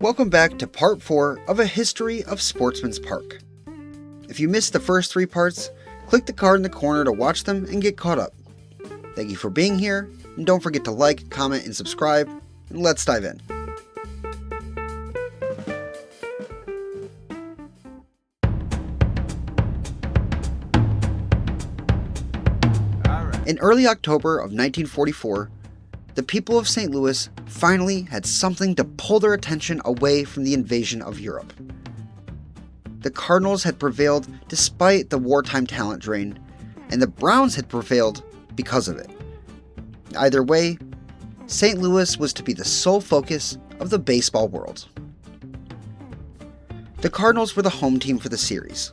Welcome back to part 4 of A History of Sportsman's Park. If you missed the first 3 parts, click the card in the corner to watch them and get caught up. Thank you for being here, and don't forget to like, comment, and subscribe, and let's dive in. In early October of 1944, the people of St. Louis finally had something to pull their attention away from the invasion of Europe. The Cardinals had prevailed despite the wartime talent drain, and the Browns had prevailed because of it. Either way, St. Louis was to be the sole focus of the baseball world. The Cardinals were the home team for the series.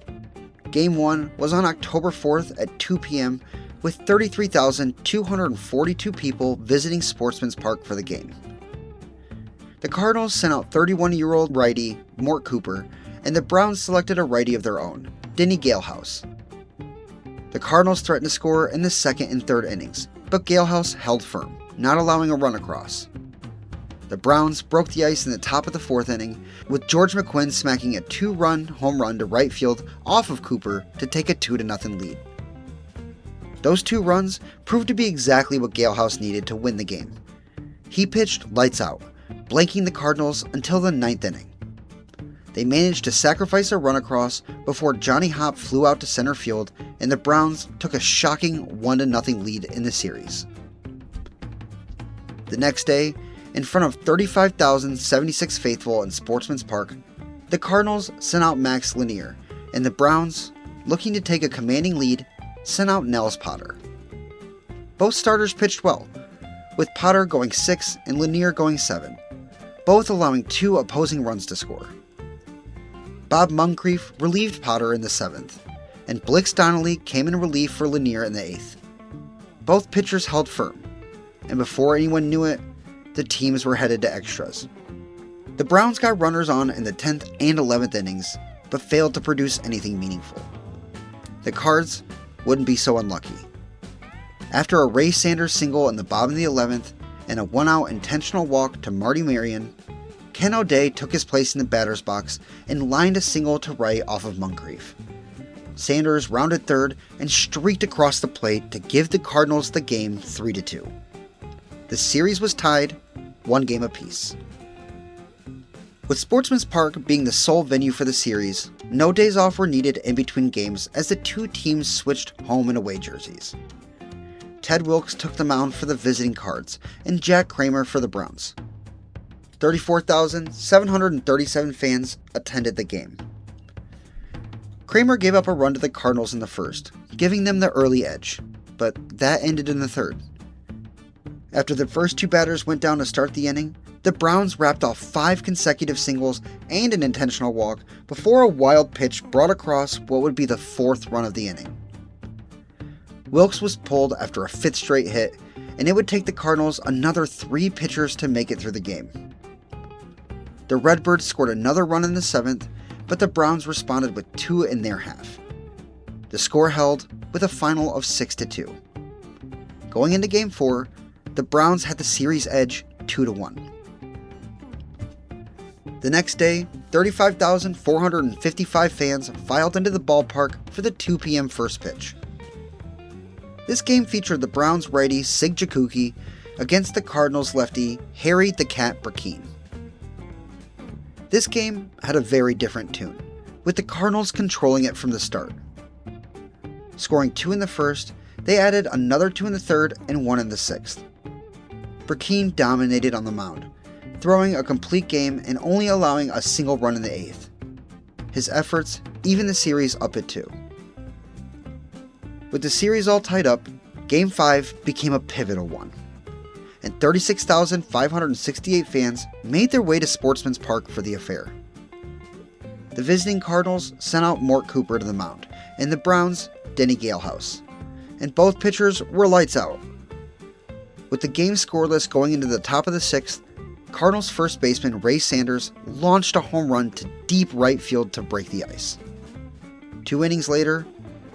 Game 1 was on October 4th at 2 p.m. with 33,242 people visiting Sportsman's Park for the game. The Cardinals sent out 31-year-old righty Mort Cooper, and the Browns selected a righty of their own, Denny Galehouse. The Cardinals threatened to score in the second and third innings, but Galehouse held firm, not allowing a run across. The Browns broke the ice in the top of the 4th inning, with George McQuinn smacking a 2-run home run to right field off of Cooper to take a 2-0 lead. Those 2 runs proved to be exactly what Galehouse needed to win the game. He pitched lights out, blanking the Cardinals until the 9th inning. They managed to sacrifice a run across before Johnny Hopp flew out to center field, and the Browns took a shocking 1-0 lead in the series. The next day, in front of 35,076 faithful in Sportsman's Park, the Cardinals sent out Max Lanier, and the Browns, looking to take a commanding lead, sent out Nels Potter. Both starters pitched well, with Potter going 6 and Lanier going 7, both allowing 2 opposing runs to score. Bob Moncrief relieved Potter in the 7th, and Blix Donnelly came in relief for Lanier in the 8th. Both pitchers held firm, and before anyone knew it, the teams were headed to extras. The Browns got runners on in the 10th and 11th innings, but failed to produce anything meaningful. The Cards wouldn't be so unlucky. After a Ray Sanders single in the bottom of the 11th and a 1-out intentional walk to Marty Marion, Ken O'Day took his place in the batter's box and lined a single to right off of Moncrief. Sanders rounded third and streaked across the plate to give the Cardinals the game 3-2. The series was tied, 1 game apiece. With Sportsman's Park being the sole venue for the series, no days off were needed in between games as the 2 teams switched home and away jerseys. Ted Wilkes took the mound for the visiting Cards, and Jack Kramer for the Browns. 34,737 fans attended the game. Kramer gave up a run to the Cardinals in the first, giving them the early edge, but that ended in the 3rd. After the first 2 batters went down to start the inning, the Browns wrapped off 5 consecutive singles and an intentional walk before a wild pitch brought across what would be the 4th run of the inning. Wilkes was pulled after a 5th straight hit, and it would take the Cardinals another 3 pitchers to make it through the game. The Redbirds scored another run in the 7th, but the Browns responded with 2 in their half. The score held with a final of 6-2. Going into Game 4, the Browns had the series edge 2-1. The next day, 35,455 fans filed into the ballpark for the 2 p.m. first pitch. This game featured the Browns righty Sig Jakuki against the Cardinals lefty Harry the Cat Burkeen. This game had a very different tune, with the Cardinals controlling it from the start. Scoring 2 in the first, they added another 2 in the 3rd and 1 in the 6th. Burkeen dominated on the mound, throwing a complete game and only allowing a single run in the 8th. His efforts even the series up at 2. With the series all tied up, Game 5 became a pivotal one, and 36,568 fans made their way to Sportsman's Park for the affair. The visiting Cardinals sent out Mort Cooper to the mound, and the Browns, Denny Galehouse, and both pitchers were lights out. With the game scoreless going into the top of the 6th, Cardinals first baseman Ray Sanders launched a home run to deep right field to break the ice. 2 innings later,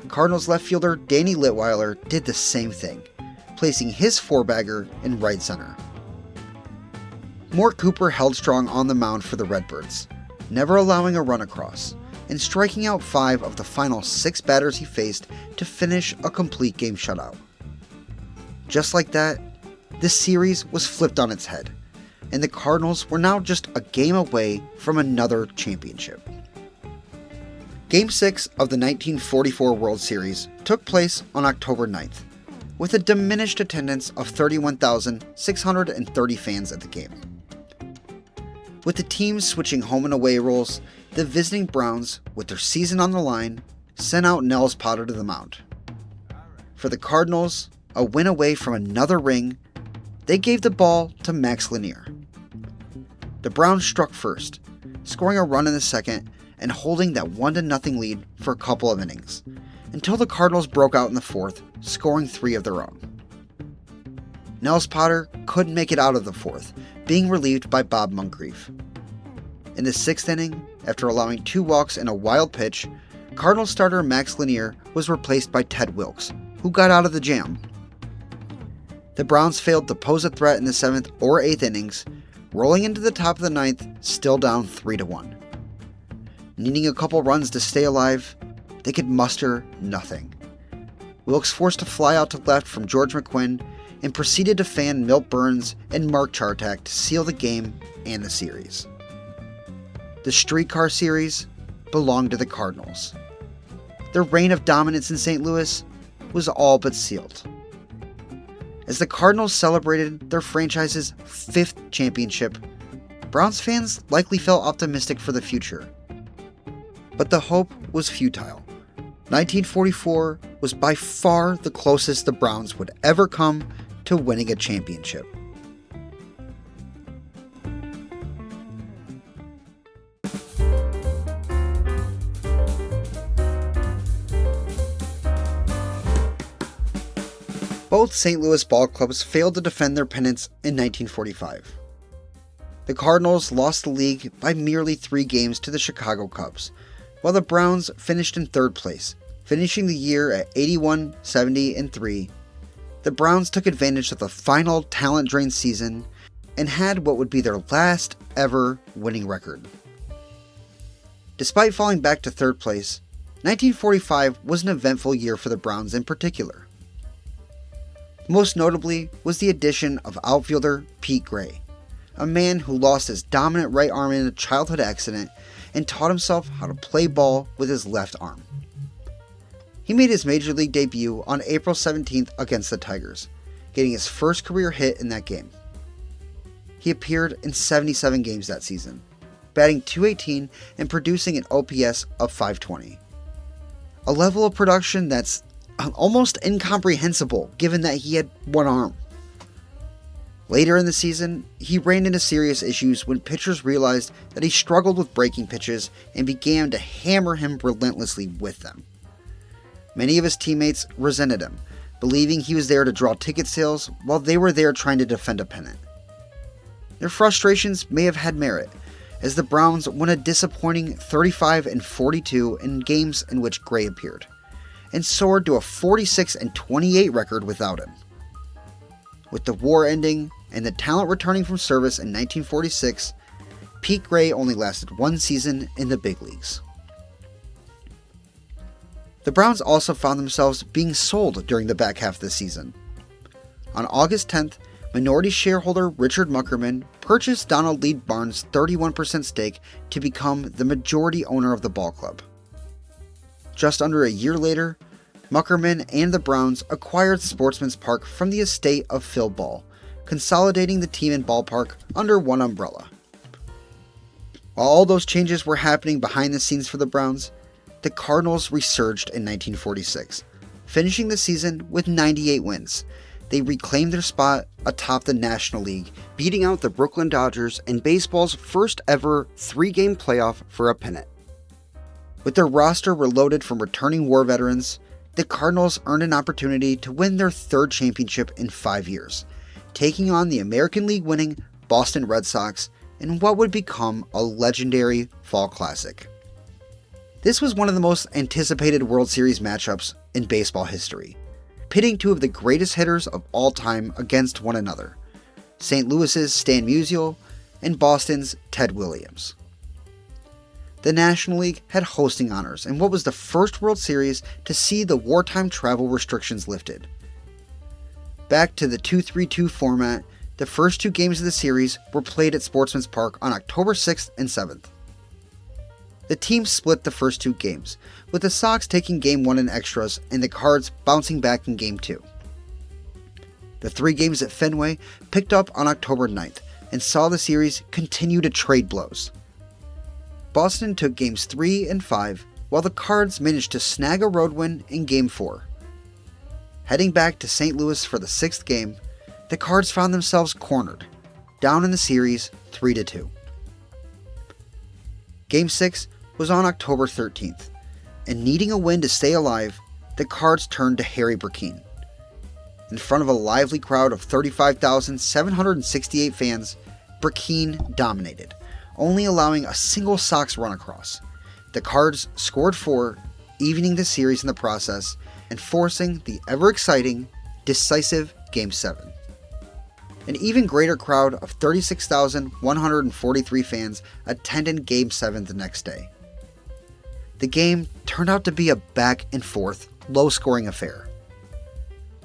Cardinals left fielder Danny Litweiler did the same thing, placing his 4-bagger in right center. Mort Cooper held strong on the mound for the Redbirds, never allowing a run across, and striking out 5 of the final 6 batters he faced to finish a complete game shutout. Just like that, this series was flipped on its head, and the Cardinals were now just a game away from another championship. Game 6 of the 1944 World Series took place on October 9th, with a diminished attendance of 31,630 fans at the game. With the teams switching home and away roles, the visiting Browns, with their season on the line, sent out Nels Potter to the mound. For the Cardinals, a win away from another ring, they gave the ball to Max Lanier. The Browns struck first, scoring a run in the second and holding that 1-0 lead for a couple of innings, until the Cardinals broke out in the fourth, scoring 3 of their own. Nels Potter couldn't make it out of the fourth, being relieved by Bob Moncrief. In the 6th inning, after allowing 2 walks and a wild pitch, Cardinals starter Max Lanier was replaced by Ted Wilkes, who got out of the jam. The Browns failed to pose a threat in the 7th or 8th innings, rolling into the top of the 9th, still down 3-1. Needing a couple runs to stay alive, they could muster nothing. Wilkes forced a fly out to left from George McQuinn and proceeded to fan Milt Burns and Mark Chartak to seal the game and the series. The streetcar series belonged to the Cardinals. Their reign of dominance in St. Louis was all but sealed. As the Cardinals celebrated their franchise's 5th championship, Browns fans likely felt optimistic for the future. But the hope was futile. 1944 was by far the closest the Browns would ever come to winning a championship. Both St. Louis ball clubs failed to defend their pennants in 1945. The Cardinals lost the league by merely 3 games to the Chicago Cubs, while the Browns finished in 3rd place, finishing the year at 81-70-3. The Browns took advantage of the final talent-drained season and had what would be their last ever winning record. Despite falling back to 3rd place, 1945 was an eventful year for the Browns in particular. Most notably was the addition of outfielder Pete Gray, a man who lost his dominant right arm in a childhood accident and taught himself how to play ball with his left arm. He made his major league debut on April 17th against the Tigers, getting his first career hit in that game. He appeared in 77 games that season, batting .218 and producing an OPS of .520. A level of production that's almost incomprehensible given that he had one arm. Later in the season, he ran into serious issues when pitchers realized that he struggled with breaking pitches and began to hammer him relentlessly with them. Many of his teammates resented him, believing he was there to draw ticket sales while they were there trying to defend a pennant. Their frustrations may have had merit, as the Browns won a disappointing 35-42 in games in which Gray appeared, and soared to a 46-28 record without him. With the war ending and the talent returning from service in 1946, Pete Gray only lasted 1 season in the big leagues. The Browns also found themselves being sold during the back half of the season. On August 10th, minority shareholder Richard Muckerman purchased Donald Lee Barnes' 31% stake to become the majority owner of the ball club. Just under a year later, Muckerman and the Browns acquired Sportsman's Park from the estate of Phil Ball, consolidating the team and ballpark under one umbrella. While all those changes were happening behind the scenes for the Browns, the Cardinals resurged in 1946, finishing the season with 98 wins. They reclaimed their spot atop the National League, beating out the Brooklyn Dodgers in baseball's first ever 3-game playoff for a pennant. With their roster reloaded from returning war veterans, the Cardinals earned an opportunity to win their 3rd championship in 5 years, taking on the American League winning Boston Red Sox in what would become a legendary Fall Classic. This was one of the most anticipated World Series matchups in baseball history, pitting 2 of the greatest hitters of all time against one another, St. Louis's Stan Musial and Boston's Ted Williams. The National League had hosting honors in what was the first World Series to see the wartime travel restrictions lifted. Back to the 2-3-2 format, the first 2 games of the series were played at Sportsman's Park on October 6th and 7th. The teams split the first 2 games, with the Sox taking Game 1 in extras and the Cards bouncing back in Game 2. The 3 games at Fenway picked up on October 9th and saw the series continue to trade blows. Boston took Games 3 and 5, while the Cards managed to snag a road win in Game 4. Heading back to St. Louis for the 6th game, the Cards found themselves cornered, down in the series 3-2. Game 6 was on October 13th, and needing a win to stay alive, the Cards turned to Harry Burkeen. In front of a lively crowd of 35,768 fans, Burkeen dominated, only allowing a single Sox run across. The Cards scored 4, evening the series in the process, and forcing the ever-exciting, decisive Game 7. An even greater crowd of 36,143 fans attended Game 7 the next day. The game turned out to be a back-and-forth, low-scoring affair.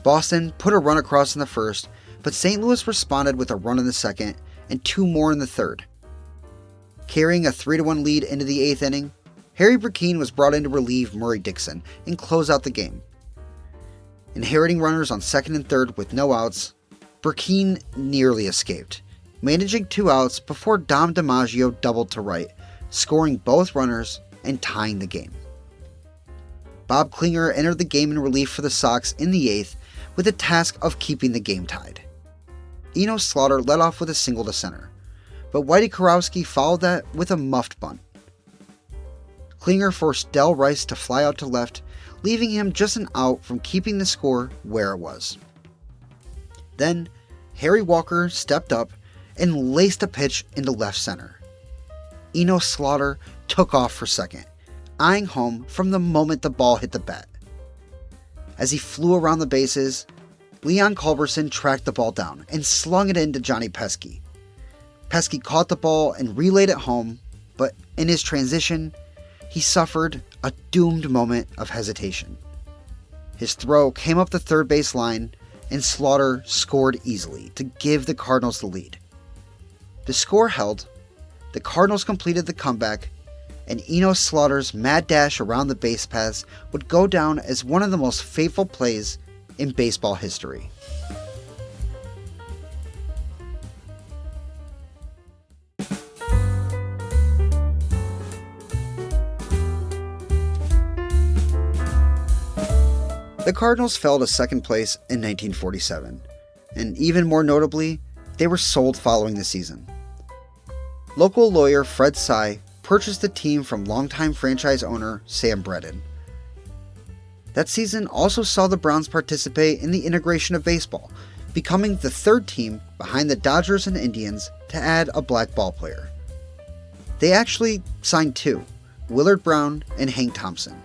Boston put a run across in the first, but St. Louis responded with a run in the second and 2 more in the third. Carrying a 3-1 lead into the 8th inning, Harry Burkeen was brought in to relieve Murray Dixon and close out the game. Inheriting runners on second and third with no outs, Burkeen nearly escaped, managing 2 outs before Dom DiMaggio doubled to right, scoring both runners and tying the game. Bob Klinger entered the game in relief for the Sox in the 8th with the task of keeping the game tied. Enos Slaughter led off with a single to center, but Whitey Kurowski followed that with a muffed bunt. Klinger forced Del Rice to fly out to left, leaving him just an out from keeping the score where it was. Then, Harry Walker stepped up and laced a pitch into left center. Enos Slaughter took off for second, eyeing home from the moment the ball hit the bat. As he flew around the bases, Leon Culberson tracked the ball down and slung it into Johnny Pesky. Pesky caught the ball and relayed it home, but in his transition, he suffered a doomed moment of hesitation. His throw came up the third base line, and Slaughter scored easily to give the Cardinals the lead. The score held, the Cardinals completed the comeback, and Enos Slaughter's mad dash around the base paths would go down as one of the most fateful plays in baseball history. The Cardinals fell to second place in 1947, and even more notably, they were sold following the season. Local lawyer Fred Sy purchased the team from longtime franchise owner Sam Bredin. That season also saw the Browns participate in the integration of baseball, becoming the 3rd team behind the Dodgers and Indians to add a black ball player. They actually signed 2, Willard Brown and Hank Thompson,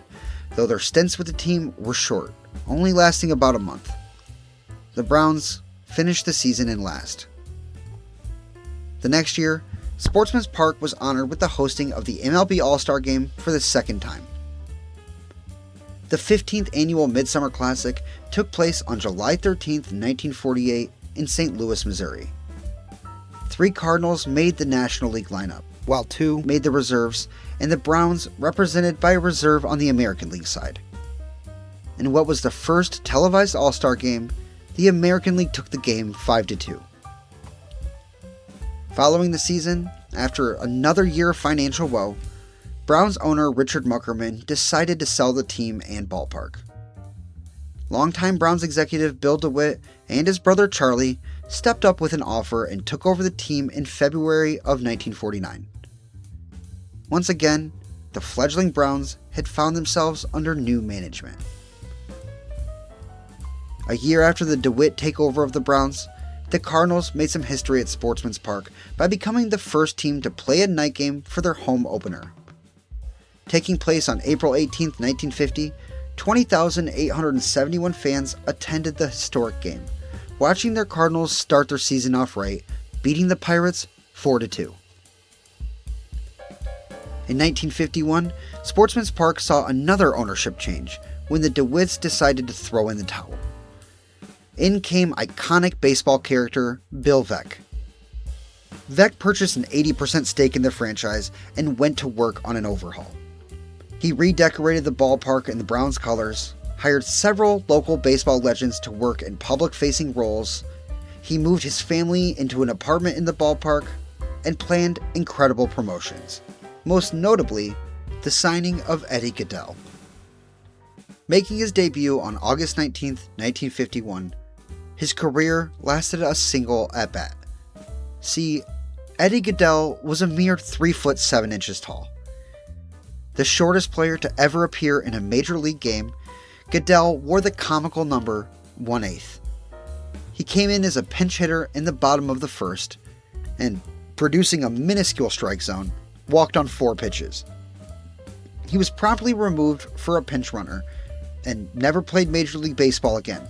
though their stints with the team were short, only lasting about a month. The Browns finished the season in last. The next year, Sportsman's Park was honored with the hosting of the MLB All-Star Game for the 2nd time. The 15th annual Midsummer Classic took place on July 13th, 1948 in St. Louis, Missouri. 3 Cardinals made the National League lineup, while 2 made the reserves, and the Browns represented by a reserve on the American League side. In what was the first televised All-Star Game, the American League took the game 5-2. Following the season, after another year of financial woe, Browns owner Richard Muckerman decided to sell the team and ballpark. Longtime Browns executive Bill DeWitt and his brother Charlie stepped up with an offer and took over the team in February of 1949. Once again, the fledgling Browns had found themselves under new management. A year after the DeWitt takeover of the Browns, the Cardinals made some history at Sportsman's Park by becoming the first team to play a night game for their home opener. Taking place on April 18, 1950, 20,871 fans attended the historic game, watching their Cardinals start their season off right, beating the Pirates 4-2. In 1951, Sportsman's Park saw another ownership change when the DeWitts decided to throw in the towel. In came iconic baseball character Bill Veeck. Veeck purchased an 80% stake in the franchise and went to work on an overhaul. He redecorated the ballpark in the Browns' colors, hired several local baseball legends to work in public-facing roles, he moved his family into an apartment in the ballpark, and planned incredible promotions, most notably the signing of Eddie Gaedel. Making his debut on August 19, 1951, his career lasted a single at-bat. See, Eddie Gaedel was a mere 3 foot 7 inches tall. The shortest player to ever appear in a major league game, Gaedel wore the comical number 1/8. He came in as a pinch hitter in the bottom of the first, and, producing a minuscule strike zone, walked on 4 pitches. He was promptly removed for a pinch runner, and never played Major League Baseball again.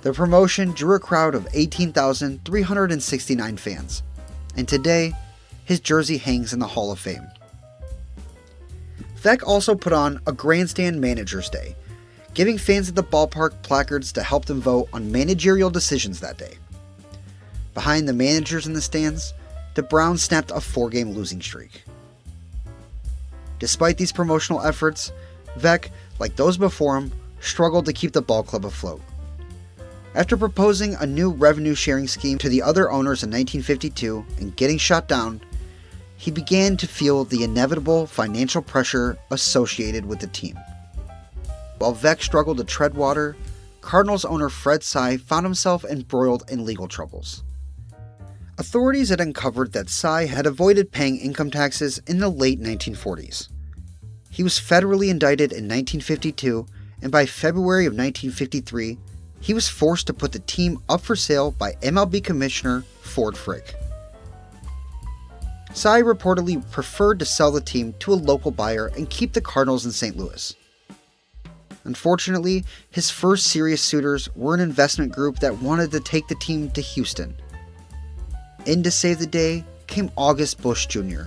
The promotion drew a crowd of 18,369 fans, and today, his jersey hangs in the Hall of Fame. Veeck also put on a Grandstand Manager's Day, giving fans at the ballpark placards to help them vote on managerial decisions that day. Behind the managers in the stands, the Browns snapped a 4-game losing streak. Despite these promotional efforts, Veeck, like those before him, struggled to keep the ball club afloat. After proposing a new revenue-sharing scheme to the other owners in 1952 and getting shot down, he began to feel the inevitable financial pressure associated with the team. While Veeck struggled to tread water, Cardinals owner Fred Sy found himself embroiled in legal troubles. Authorities had uncovered that Sy had avoided paying income taxes in the late 1940s. He was federally indicted in 1952, and by February of 1953, he was forced to put the team up for sale by MLB Commissioner Ford Frick. Sy reportedly preferred to sell the team to a local buyer and keep the Cardinals in St. Louis. Unfortunately, his first serious suitors were an investment group that wanted to take the team to Houston. In to save the day came August Busch Jr.,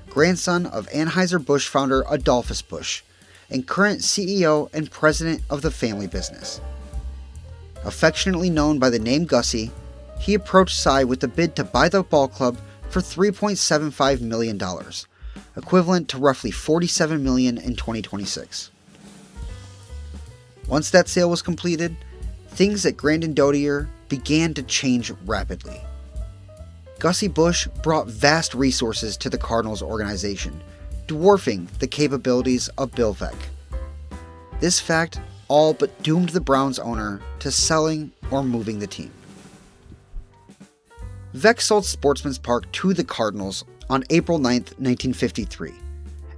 grandson of Anheuser-Busch founder Adolphus Busch, and current CEO and president of the family business. Affectionately known by the name Gussie, he approached Sy with a bid to buy the ball club for $3.75 million, equivalent to roughly $47 million in 2026. Once that sale was completed, things at Grandin Dotier began to change rapidly. Gussie Busch brought vast resources to the Cardinals organization, dwarfing the capabilities of Bill Veeck. This fact all but doomed the Browns owner to selling or moving the team. Veeck sold Sportsman's Park to the Cardinals on April 9, 1953,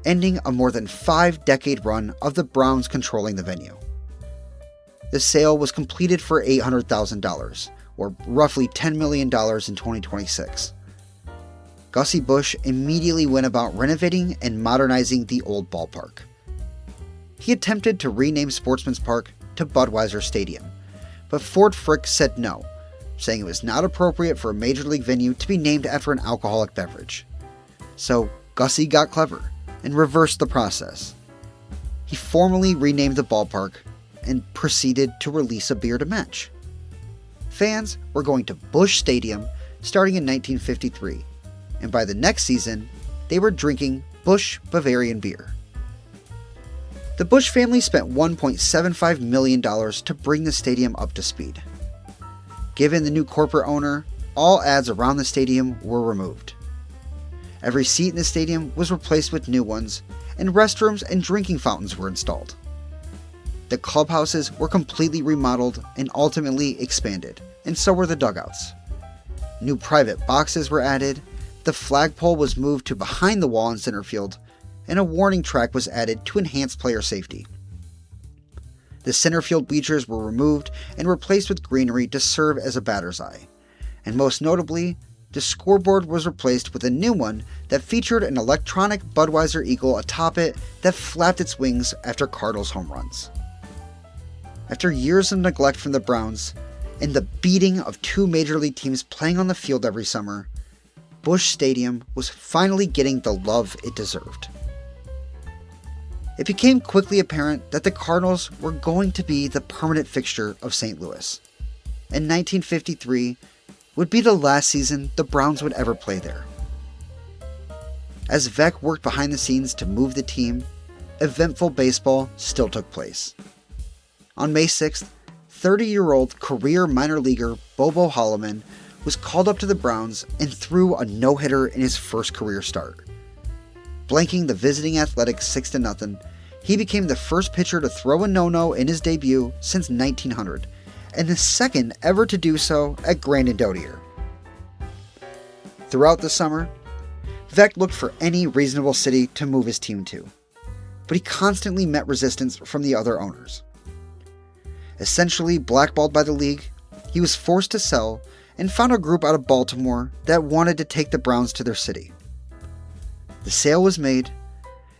ending a more than 5-decade run of the Browns controlling the venue. The sale was completed for $800,000, or roughly $10 million in 2026. Gussie Busch immediately went about renovating and modernizing the old ballpark. He attempted to rename Sportsman's Park to Budweiser Stadium, but Ford Frick said no, saying it was not appropriate for a major league venue to be named after an alcoholic beverage. So Gussie got clever and reversed the process. He formally renamed the ballpark and proceeded to release a beer to match. Fans were going to Busch Stadium starting in 1953, and by the next season, they were drinking Busch Bavarian beer. The Busch family spent $1.75 million to bring the stadium up to speed. Given the new corporate owner, all ads around the stadium were removed. Every seat in the stadium was replaced with new ones, and restrooms and drinking fountains were installed. The clubhouses were completely remodeled and ultimately expanded, and so were the dugouts. New private boxes were added, the flagpole was moved to behind the wall in center field, and a warning track was added to enhance player safety. The center field bleachers were removed and replaced with greenery to serve as a batter's eye, and most notably, the scoreboard was replaced with a new one that featured an electronic Budweiser eagle atop it that flapped its wings after Cardinals home runs. After years of neglect from the Browns, and the beating of 2 major league teams playing on the field every summer, Busch Stadium was finally getting the love it deserved. It became quickly apparent that the Cardinals were going to be the permanent fixture of St. Louis, and 1953 would be the last season the Browns would ever play there. As Veeck worked behind the scenes to move the team, eventful baseball still took place. On May 6th, 30-year-old career minor leaguer Bobo Holloman was called up to the Browns and threw a no-hitter in his first career start. Blanking the visiting Athletics 6-0, he became the first pitcher to throw a no-no in his debut since 1900, and the second ever to do so at Grandin Dotier. Throughout the summer, Veeck looked for any reasonable city to move his team to, but he constantly met resistance from the other owners. Essentially blackballed by the league, he was forced to sell and found a group out of Baltimore that wanted to take the Browns to their city. The sale was made,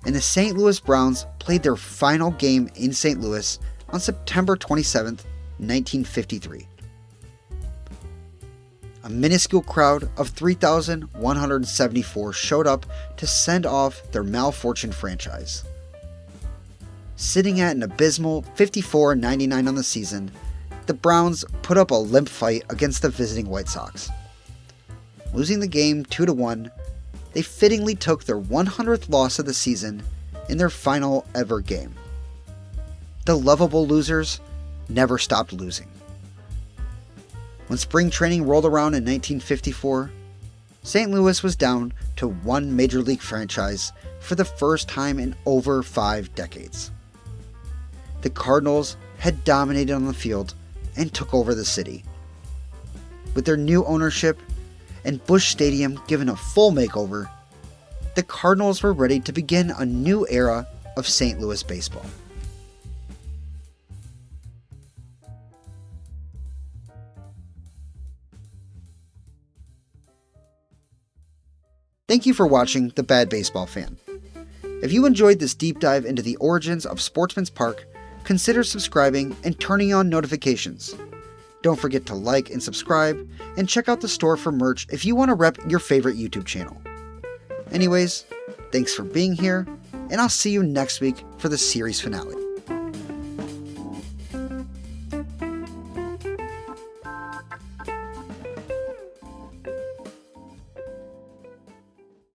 and the St. Louis Browns played their final game in St. Louis on September 27, 1953. A minuscule crowd of 3,174 showed up to send off their malfortuned franchise. Sitting at an abysmal 54-99 on the season, the Browns put up a limp fight against the visiting White Sox. Losing the game 2-1, they fittingly took their 100th loss of the season in their final ever game. The lovable losers never stopped losing. When spring training rolled around in 1954, St. Louis was down to one major league franchise for the first time in over 5 decades. The Cardinals had dominated on the field and took over the city. With their new ownership and Busch Stadium given a full makeover, the Cardinals were ready to begin a new era of St. Louis baseball. Thank you for watching The Bad Baseball Fan. If you enjoyed this deep dive into the origins of Sportsman's Park, consider subscribing and turning on notifications. Don't forget to like and subscribe, and check out the store for merch if you want to rep your favorite YouTube channel. Anyways, thanks for being here, and I'll see you next week for the series finale.